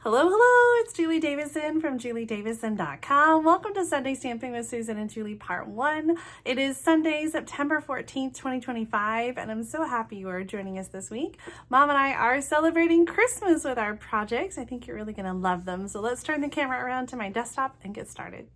Hello, hello, it's Julie Davison from juliedavison.com. Welcome to Sunday Stamping with Susan and Julie Part 1. It is Sunday, September 14th, 2025, and I'm so happy you are joining us this week. Mom and I are celebrating Christmas with our projects. I think you're really going to love them. So let's turn the camera around to my desktop and get started.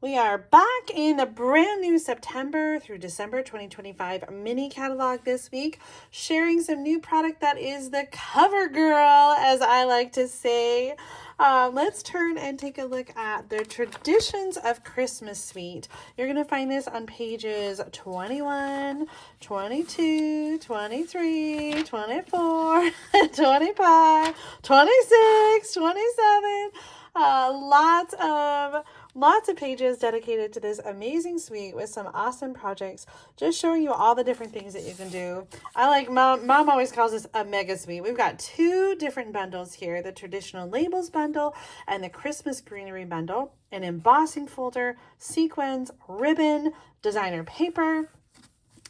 We are back in a brand new September through December 2025 mini catalog this week, sharing some new product that is the cover girl, as I like to say. Let's turn and take a look at the Traditions of Christmas Suite. You're going to find this on pages 21, 22, 23, 24, 25, 26, 27. Lots of pages dedicated to this amazing suite with some awesome projects, just showing you all the different things that you can do. I like, mom always calls this a mega suite. We've got two different bundles here, the traditional labels bundle and the Christmas greenery bundle, an embossing folder, sequins, ribbon, designer paper.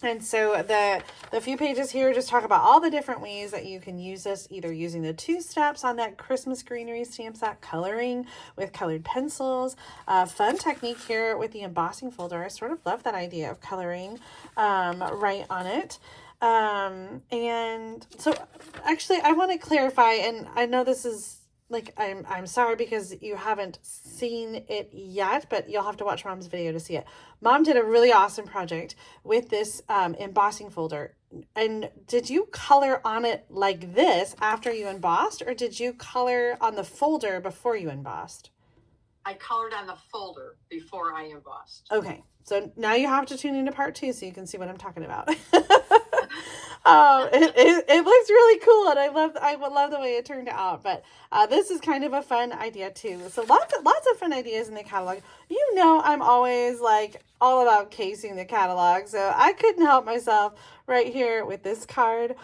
And so the few pages here just talk about all the different ways that you can use this, either using the 2 steps on that Christmas greenery stamp set, coloring with colored pencils. Fun technique here with the embossing folder. I sort of love that idea of coloring right on it. And so actually I want to clarify, and I know this is like, I'm sorry because you haven't seen it yet, but you'll have to watch Mom's video to see it. Mom did a really awesome project with this embossing folder. And did you color on it like this after you embossed, or did you color on the folder before you embossed? I colored on the folder before I embossed. Okay, so now you have to tune into part 2 so you can see what I'm talking about. It looks really cool, and I love the way it turned out. But this is kind of a fun idea too. So lots of fun ideas in the catalog. You know, I'm always like all about casing the catalog, so I couldn't help myself right here with this card.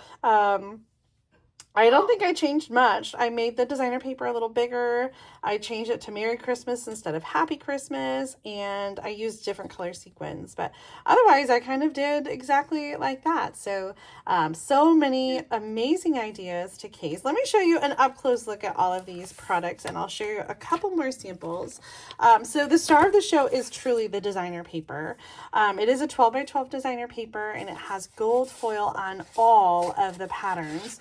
I don't think I changed much. I made the designer paper a little bigger. I changed it to Merry Christmas instead of Happy Christmas, and I used different color sequins. But otherwise, I kind of did exactly like that. So, so many amazing ideas to case. Let me show you an up-close look at all of these products, and I'll show you a couple more samples. So the star of the show is truly the designer paper. It is a 12 by 12 designer paper, and it has gold foil on all of the patterns.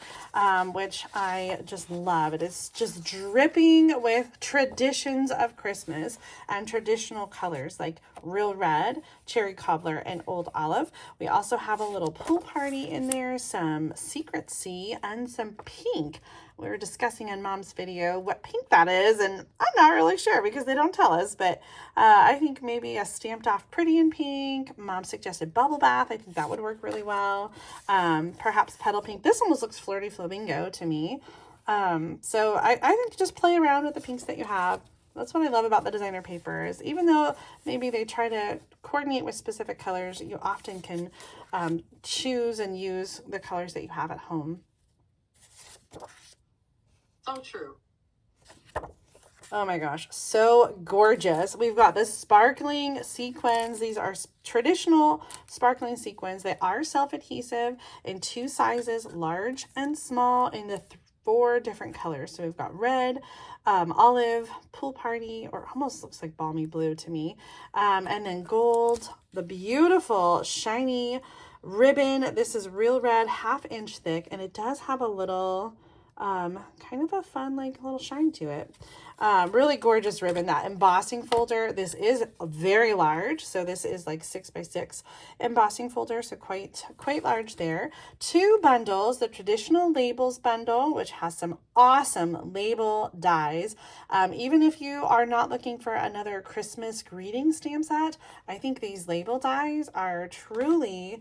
Which I just love. It is just dripping with traditions of Christmas and traditional colors like real red, cherry cobbler, and old olive. We also have a little pool party in there, some secret sea, and some pink. We were discussing in Mom's video what pink that is, and I'm not really sure because they don't tell us, but I think maybe a stamped off pretty in pink. Mom suggested bubble bath. I think that would work really well. Perhaps petal pink. This almost looks flirty flamingo to me. So I think just play around with the pinks that you have. That's what I love about the designer papers. Even though maybe they try to coordinate with specific colors, you often can choose and use the colors that you have at home. So true. Oh my gosh, so gorgeous. We've got the sparkling sequins. These are traditional sparkling sequins. They are self-adhesive in 2 sizes, large and small, in the 4 different colors. So we've got red, olive, pool party, or almost looks like balmy blue to me, and then gold, the beautiful shiny ribbon. This is real red, 1/2 inch thick, and it does have a little kind of a fun like little shine to it. Really gorgeous ribbon. That embossing folder, this is very large, so this is like 6 by 6 embossing folder, so quite large there. 2 bundles, the traditional labels bundle, which has some awesome label dies. Even if you are not looking for another Christmas greeting stamp set, I think these label dies are truly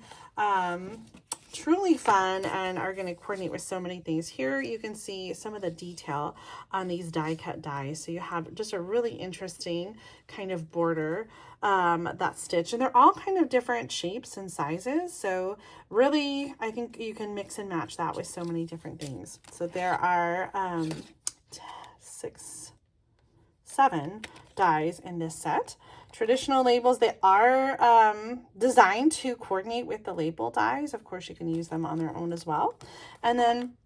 fun and are going to coordinate with so many things. Here you can see some of the detail on these die cut dies. So you have just a really interesting kind of border that stitch, and they're all kind of different shapes and sizes. So really, I think you can mix and match that with so many different things. So there are 6, 7 dies in this set. Traditional labels, they are designed to coordinate with the label dies. Of course, you can use them on their own as well. And then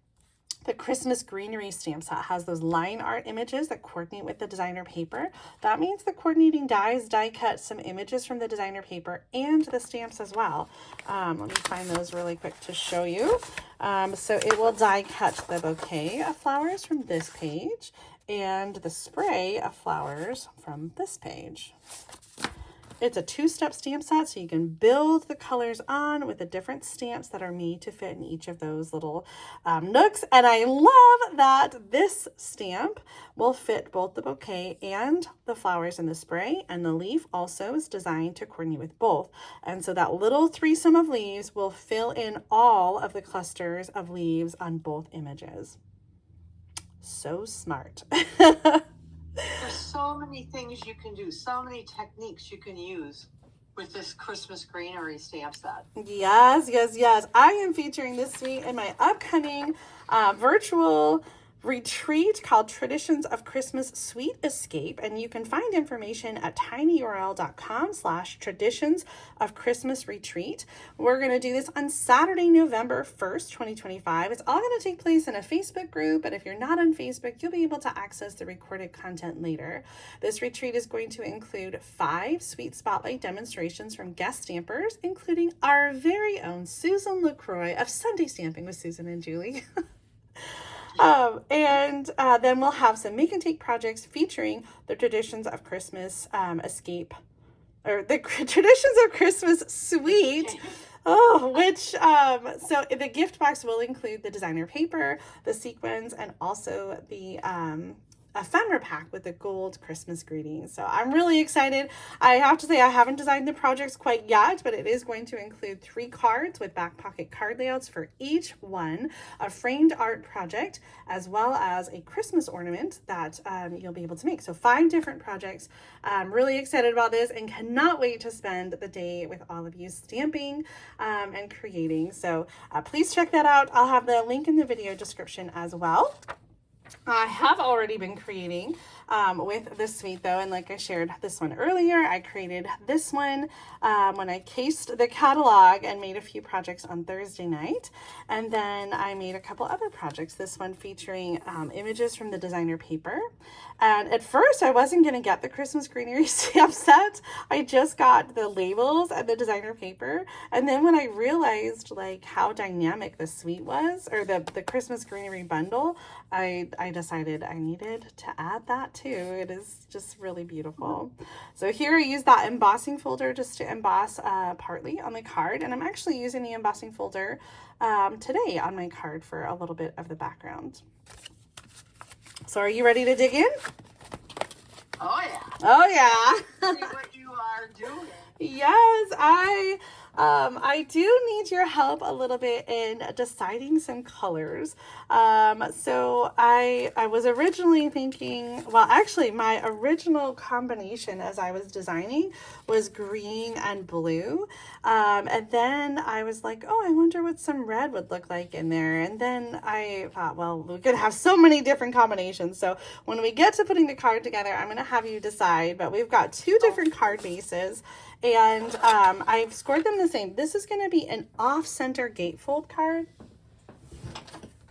The Christmas Greenery stamp set has those line art images that coordinate with the designer paper. That means the coordinating dies die cut some images from the designer paper and the stamps as well. Let me find those really quick to show you. So it will die cut the bouquet of flowers from this page and the spray of flowers from this page. It's a two-step stamp set, so you can build the colors on with the different stamps that are made to fit in each of those little nooks. And I love that this stamp will fit both the bouquet and the flowers in the spray, and the leaf also is designed to coordinate with both. And so that little threesome of leaves will fill in all of the clusters of leaves on both images. So smart. There's so many things you can do, so many techniques you can use with this Christmas Greenery stamp set. Yes, yes, yes. I am featuring this suite in my upcoming virtual retreat called Traditions of Christmas Sweet Escape, and you can find information at tinyurl.com/traditions of Christmas retreat. We're going to do this on Saturday, November 1st, 2025. It's all going to take place in a Facebook group, and if you're not on Facebook, you'll be able to access the recorded content later. This retreat is going to include 5 sweet spotlight demonstrations from guest stampers, including our very own Susan LaCroix of Sunday Stamping with Susan and Julie. Then we'll have some make and take projects featuring the Traditions of Christmas Escape, or the Traditions of Christmas Suite. So the gift box will include the designer paper, the sequins, and also the ephemera pack with the gold Christmas greetings. So I'm really excited. I have to say I haven't designed the projects quite yet, but it is going to include 3 cards with back pocket card layouts for each one, a framed art project, as well as a Christmas ornament that you'll be able to make. So 5 different projects. I'm really excited about this and cannot wait to spend the day with all of you stamping and creating. So please check that out. I'll have the link in the video description as well. I have already been creating with this suite though, and like I shared this one earlier, I created this one when I cased the catalog and made a few projects on Thursday night, and then I made a couple other projects, this one featuring images from the designer paper. And at first I wasn't going to get the Christmas Greenery stamp set. I just got the labels and the designer paper, and then when I realized like how dynamic the suite was, or the Christmas Greenery bundle, I decided I needed to add that too. It is just really beautiful. So here I use that embossing folder just to emboss partly on the card, and I'm actually using the embossing folder today on my card for a little bit of the background. So are you ready to dig in? Oh yeah. Oh yeah. See what you are doing. Yes, I do need your help a little bit in deciding some colors. So I was originally thinking, well, actually my original combination as I was designing was green and blue. And then I was like, oh, I wonder what some red would look like in there. And then I thought, well, we could have so many different combinations. So when we get to putting the card together, I'm going to have you decide, but we've got 2 different card bases, and I've scored them the same. This is going to be an off-center gatefold card.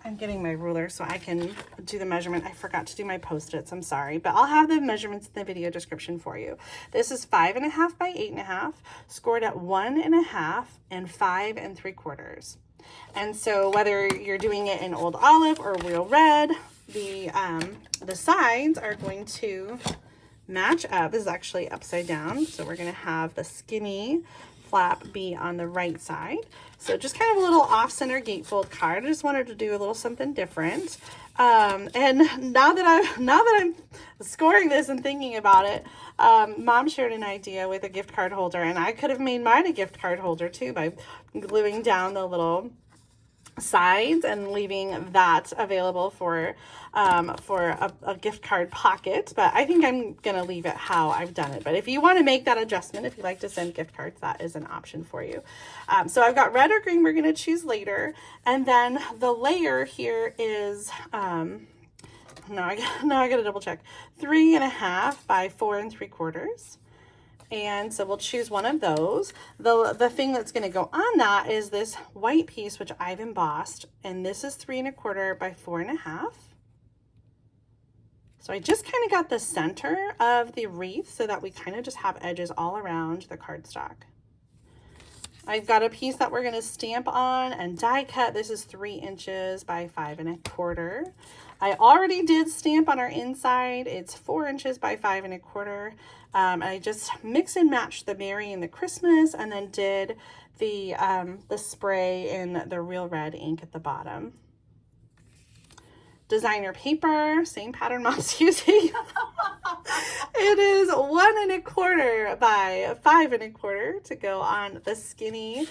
I'm getting my ruler so I can do the measurement. I forgot to do my Post-its, I'm sorry, but I'll have the measurements in the video description for you. This is 5.5 by 8.5, scored at 1.5 and 5 3/4. And so whether you're doing it in Old Olive or Real Red, the sides are going to match up. This is actually upside down, so we're going to have the skinny flap be on the right side. So just kind of a little off-center gatefold card. I just wanted to do a little something different. And now that I'm scoring this and thinking about it, Mom shared an idea with a gift card holder, and I could have made mine a gift card holder too by gluing down the little sides and leaving that available for a gift card pocket, but I think I'm gonna leave it how I've done it. But if you want to make that adjustment, if you like to send gift cards, that is an option for you. So I've got red or green, we're gonna choose later, and then the layer here is now I gotta double check, 3.5 by 4 3/4. And so we'll choose one of those. The thing that's going to go on that is this white piece, which I've embossed, and this is 3 1/4 by 4 1/2. So I just kind of got the center of the wreath so that we kind of just have edges all around the cardstock. I've got a piece that we're going to stamp on and die cut. This is 3 inches by 5 1/4. I already did stamp on our inside. It's 4 inches by 5 1/4. I just mix and matched the Merry and the Christmas, and then did the spray in the Real Red ink at the bottom. Designer paper, same pattern Mom's using. It is 1 1/4 by 5 1/4 to go on the skinny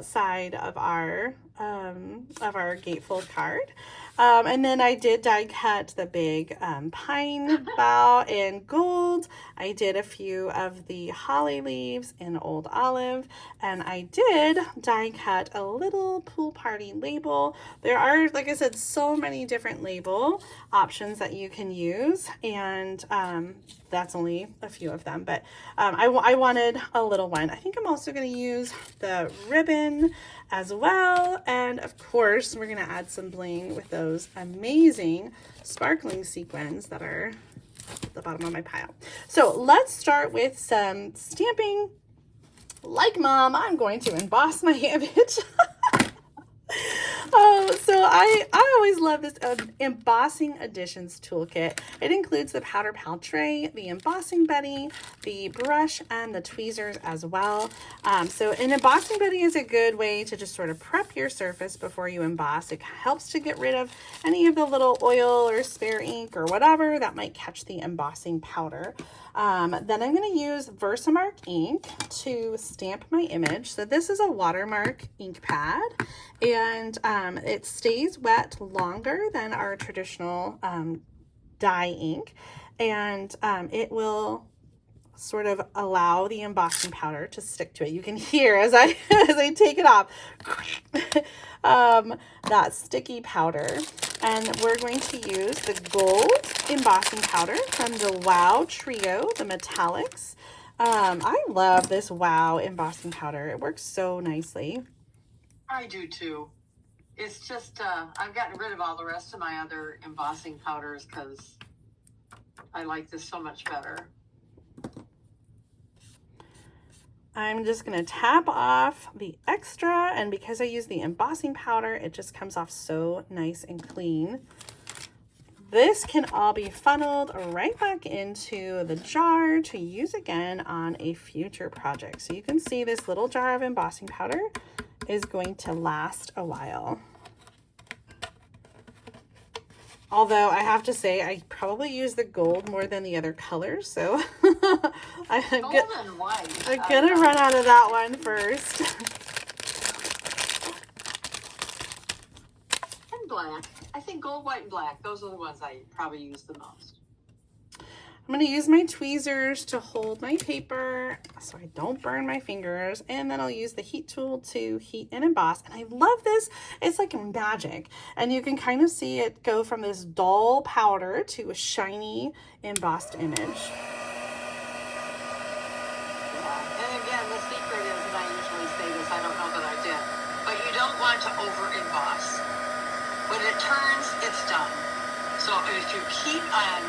side of our gatefold card. And then I did die cut the big pine bough in gold. I did a few of the holly leaves in old olive, and I did die cut a little pool party label. There are, like I said, so many different label options that you can use, and that's only a few of them, but I wanted a little one. I think I'm also going to use the ribbon as well, and of course we're going to add some bling with those amazing sparkling sequins that are at the bottom of my pile. So let's start with some stamping. Like Mom, I'm going to emboss my image. So I always love this embossing additions toolkit. It includes the powder pal tray, the embossing buddy, the brush, and the tweezers as well. So an embossing buddy is a good way to just sort of prep your surface before you emboss. It helps to get rid of any of the little oil or spare ink or whatever that might catch the embossing powder. Then I'm going to use Versamark ink to stamp my image. So this is a watermark ink pad, and it stays wet longer than our traditional dye ink, and it will sort of allow the embossing powder to stick to it. You can hear as I take it off that sticky powder. And we're going to use the gold embossing powder from the Wow Trio, the metallics. I love this Wow embossing powder. It works so nicely. I do too. It's just, I've gotten rid of all the rest of my other embossing powders because I like this so much better. I'm just going to tap off the extra, and because I use the embossing powder, it just comes off so nice and clean. This can all be funneled right back into the jar to use again on a future project. So you can see this little jar of embossing powder is going to last a while. Although I have to say, I probably use the gold more than the other colors, so I'm gonna run out of that one first. And black. I think gold, white, and black. Those are the ones I probably use the most. I'm going to use my tweezers to hold my paper so I don't burn my fingers, and then I'll use the heat tool to heat and emboss. And I love this. It's like magic, and you can kind of see it go from this dull powder to a shiny embossed image. Yeah. And again, the secret is, and I usually say this, I don't know that I did, but you don't want to over emboss. When it turns, it's done. So if you keep on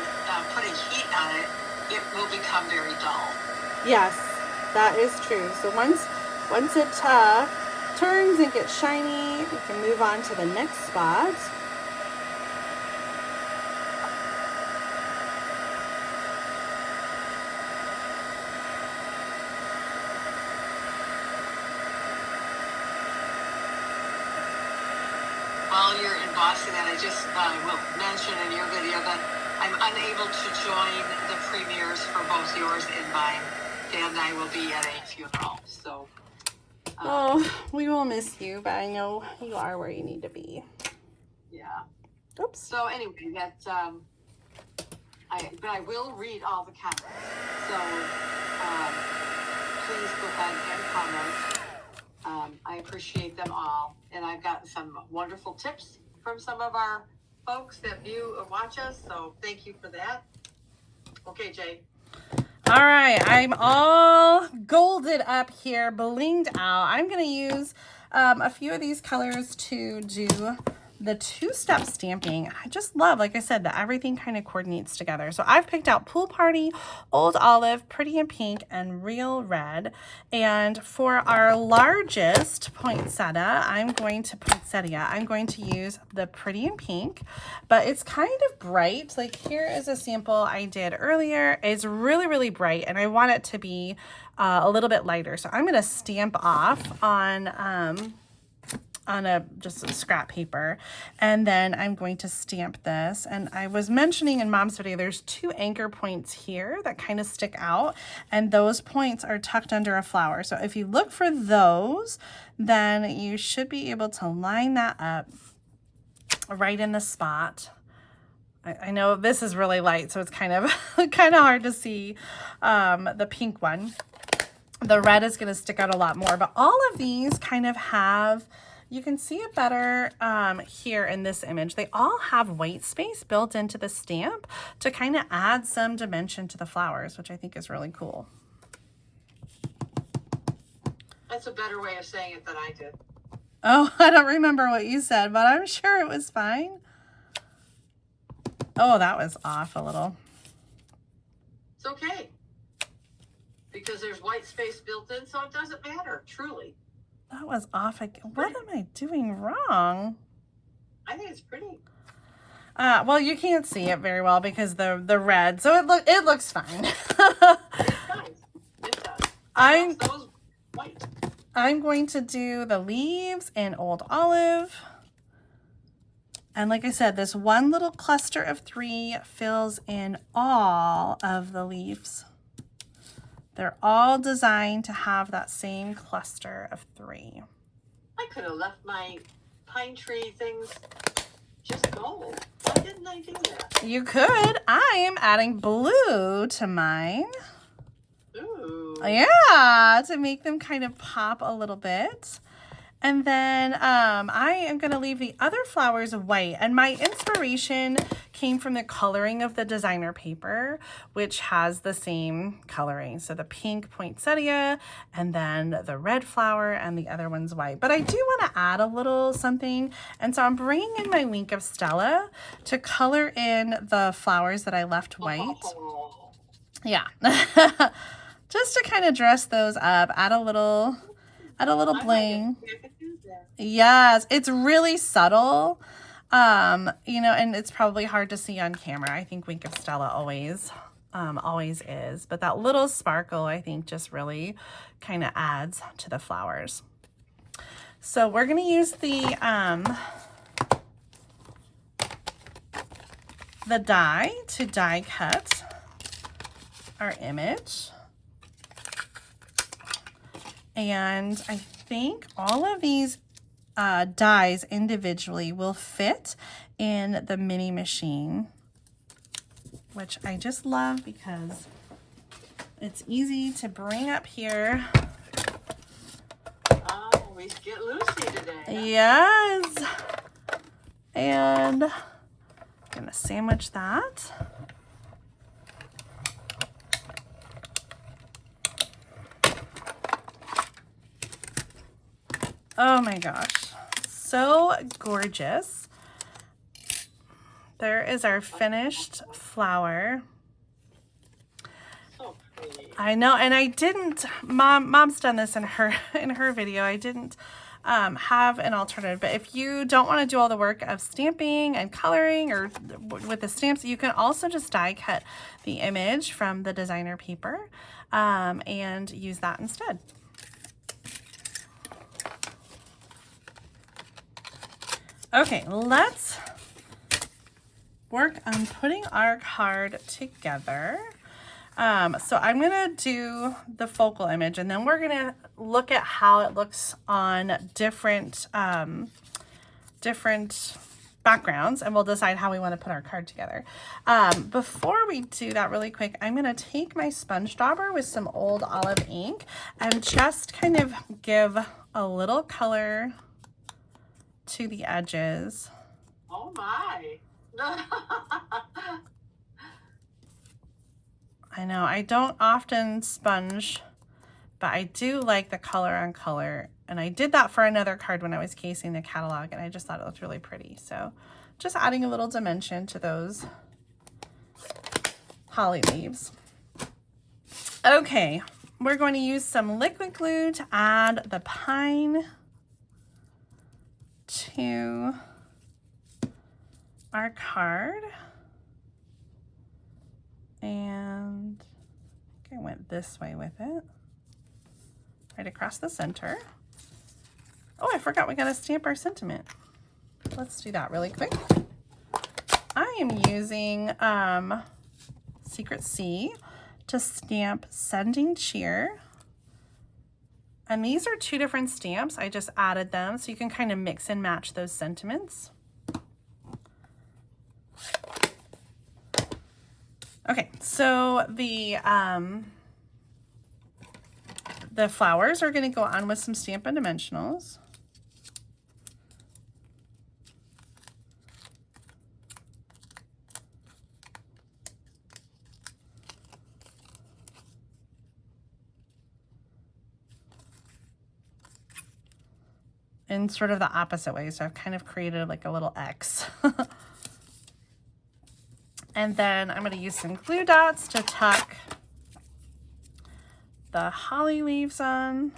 putting heat on it, it will become very dull. Yes, that is true. So once it turns and gets shiny, we can move on to the next spot. While you're embossing that, I just will mention in your video that I'm unable to join the premieres for both yours and mine. Dan and I will be at a funeral, so. Oh, we will miss you, but I know you are where you need to be. Yeah. Oops. So anyway, that's but I will read all the comments. So please go ahead and comment. I appreciate them all, and I've got some wonderful tips from some of our folks that view and watch us, so thank you for that. Okay, Jay. All right, I'm all golded up here, blinged out. I'm going to use a few of these colors to do the two-step stamping. I just love, like I said, that everything kind of coordinates together. So I've picked out Pool Party, Old Olive, Pretty in Pink, and Real Red. And for our largest poinsettia, I'm going to use the Pretty in Pink, but it's kind of bright. Like here is a sample I did earlier. It's really, really bright, and I want it to be a little bit lighter. So I'm going to stamp off on just a scrap paper, and then I'm going to stamp this. And I was mentioning in Mom's video, there's 2 anchor points here that kind of stick out, and those points are tucked under a flower. So if you look for those, then you should be able to line that up right in the spot. I know this is really light, so it's kind of hard to see the pink one. The red is going to stick out a lot more, but all of these kind of have, you can see it better here in this image. They all have white space built into the stamp to kind of add some dimension to the flowers, which I think is really cool. That's a better way of saying it than I did. Oh, I don't remember what you said, but I'm sure it was fine. Oh, that was off a little. It's okay, because there's white space built in, so it doesn't matter, truly. That was off again. What am I doing wrong? I think it's pretty. Well, you can't see it very well because the red, so it looks fine. It does. It does. Those white. I'm going to do the leaves in Old Olive. And like I said, this one little cluster of 3 fills in all of the leaves. They're all designed to have that same cluster of 3. I could have left my pine tree things just gold. Why didn't I do that? You could. I am adding blue to mine. Ooh. Yeah, to make them kind of pop a little bit. And then I am going to leave the other flowers white. And my inspiration came from the coloring of the designer paper, which has the same coloring. So the pink poinsettia, and then the red flower, and the other one's white. But I do want to add a little something. And so I'm bringing in my Wink of Stella to color in the flowers that I left white. Oh. Yeah. Just to kind of dress those up, add a little bling. Yes, it's really subtle, you know, and it's probably hard to see on camera. I think Wink of Stella always is, but that little sparkle, I think, just really kind of adds to the flowers. So we're going to use the die to die cut our image. And I think all of these dies individually will fit in the mini machine, which I just love because it's easy to bring up here. Oh, we get Lucy today. Yes. And I'm going to sandwich that. Oh my gosh, so gorgeous. There is our finished flower. So pretty. I know, and I didn't, Mom's done this in her video. I didn't have an alternative, but if you don't want to do all the work of stamping and coloring or with the stamps, you can also just die cut the image from the designer paper and use that instead. Okay, let's work on putting our card together. So I'm going to do the focal image, and then we're going to look at how it looks on different backgrounds, and we'll decide how we want to put our card together. Before we do that really quick, I'm going to take my sponge dauber with some Old Olive ink and just kind of give a little color to the edges. Oh my. I know I don't often sponge, but I do like the color on color. And I did that for another card when I was casing the catalog, and I just thought it looked really pretty. So just adding a little dimension to those holly leaves. Okay, we're going to use some liquid glue to add the pine to our card. And I think I went this way with it, right across the center. Oh, I forgot we got to stamp our sentiment. Let's do that really quick. I am using Secret C to stamp Sending Cheer. And these are 2 different stamps. I just added them so you can kind of mix and match those sentiments. Okay, so the flowers are going to go on with some Stampin' Dimensionals. In sort of the opposite way, so I've kind of created like a little X. And then I'm going to use some glue dots to tuck the holly leaves on.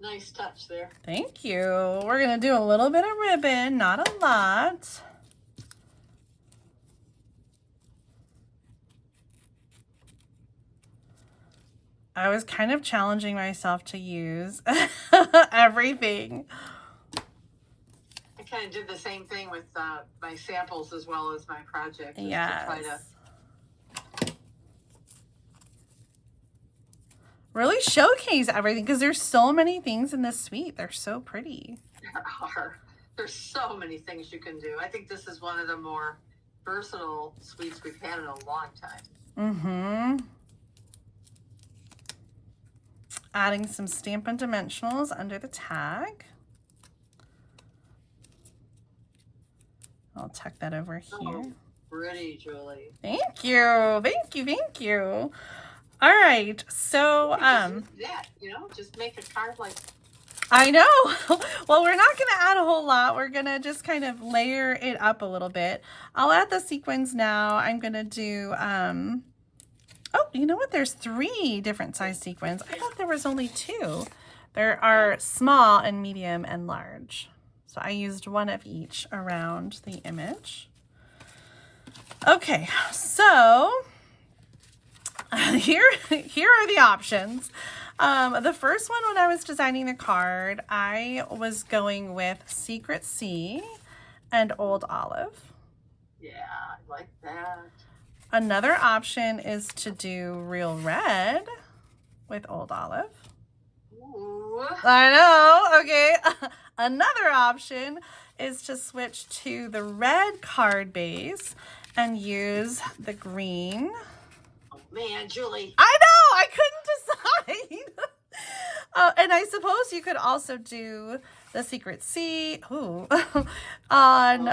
Nice touch there. Thank you. We're going to do a little bit of ribbon, not a lot. I was kind of challenging myself to use everything. I kind of did the same thing with my samples as well as my project. Yes. To try to really showcase everything, because there's so many things in this suite. They're so pretty. There's so many things you can do. I think this is one of the more versatile suites we've had in a long time. Mm-hmm. Adding some Stampin' Dimensionals under the tag. I'll tuck that over here. Oh, pretty, Julie. Thank you. Thank you. Thank you. All right. So, yeah, just make a card like. I know. Well, we're not going to add a whole lot. We're going to just kind of layer it up a little bit. I'll add the sequins now. I'm going to do, oh, you know what? There's 3 different size sequins. I thought there was only 2. There are small and medium and large. So I used 1 of each around the image. Okay, so here are the options. The first one, when I was designing the card, I was going with Secret C and Old Olive. Yeah, I like that. Another option is to do Real Red with Old Olive. Ooh. I know, okay. Another option is to switch to the red card base and use the green. Oh man, Julie. I know, I couldn't decide. And I suppose you could also do the Secret C on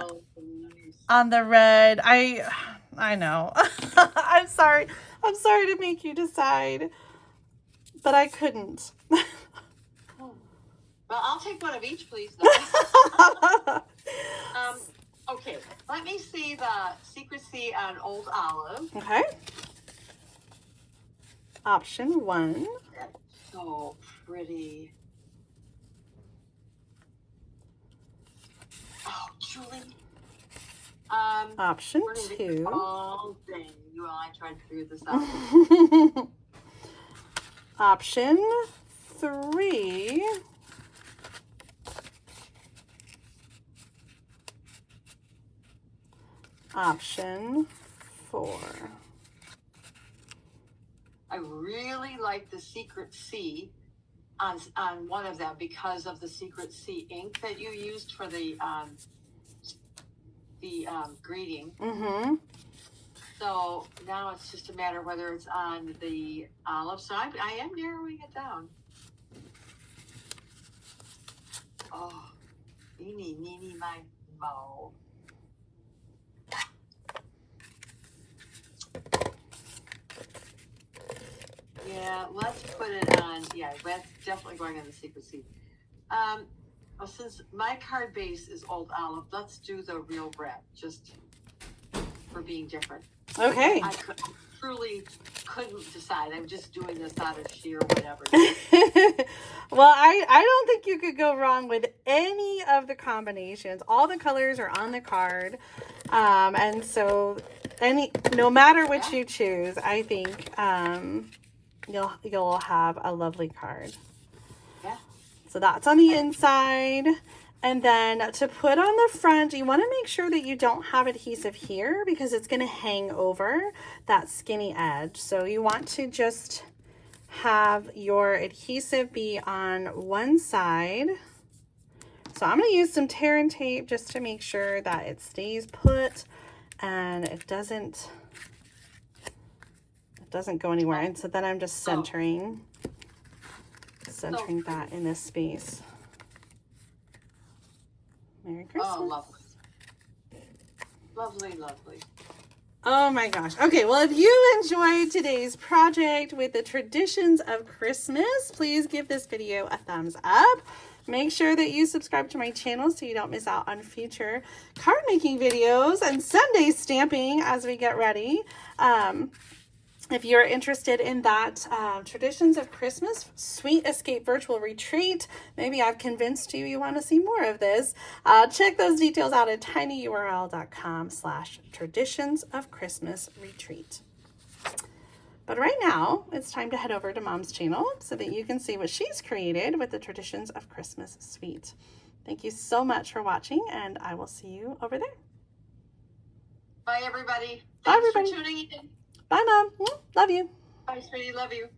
the red. I know. I'm sorry to make you decide, but I couldn't. Well, I'll take 1 of each, please. Okay, let me see the Secret C on Old Olive. Okay. Option 1. That's so pretty. Oh, Julie. Option 2. All day. You and I tried to figure this out. Option 3. Option 4. I really like the Secret C on 1 of them because of the Secret C ink that you used for the greeting. Mm-hmm. So now it's just a matter whether it's on the olive. So I am narrowing it down. Oh, meeny, my mo. Yeah, let's put it on. Yeah, that's definitely going on the secret seed. Well, since my card base is old olive, let's do the real red, just for being different. Okay. I truly couldn't decide. I'm just doing this out of sheer whatever. Well, I don't think you could go wrong with any of the combinations. All the colors are on the card. And so no matter which you choose, I think you'll have a lovely card. Yeah. So that's on the inside. And then to put on the front, you want to make sure that you don't have adhesive here because it's going to hang over that skinny edge. So you want to just have your adhesive be on one side. So I'm going to use some tear and tape just to make sure that it stays put and it doesn't go anywhere. And so then I'm just centering that in this space. Merry Christmas. Oh, lovely. Lovely, lovely. Oh my gosh. Okay, well, if you enjoyed today's project with the traditions of Christmas, please give this video a thumbs up. Make sure that you subscribe to my channel so you don't miss out on future card making videos and Sunday stamping as we get ready. If you're interested in that Traditions of Christmas Sweet Escape Virtual Retreat, maybe I've convinced you want to see more of this. Check those details out at tinyurl.com/Traditions of Christmas Retreat. But right now, it's time to head over to Mom's channel so that you can see what she's created with the Traditions of Christmas Suite. Thank you so much for watching, and I will see you over there. Bye, everybody. Bye, everybody. Thanks for tuning in. Bye, Mom. Love you. Bye, sweetie. Love you.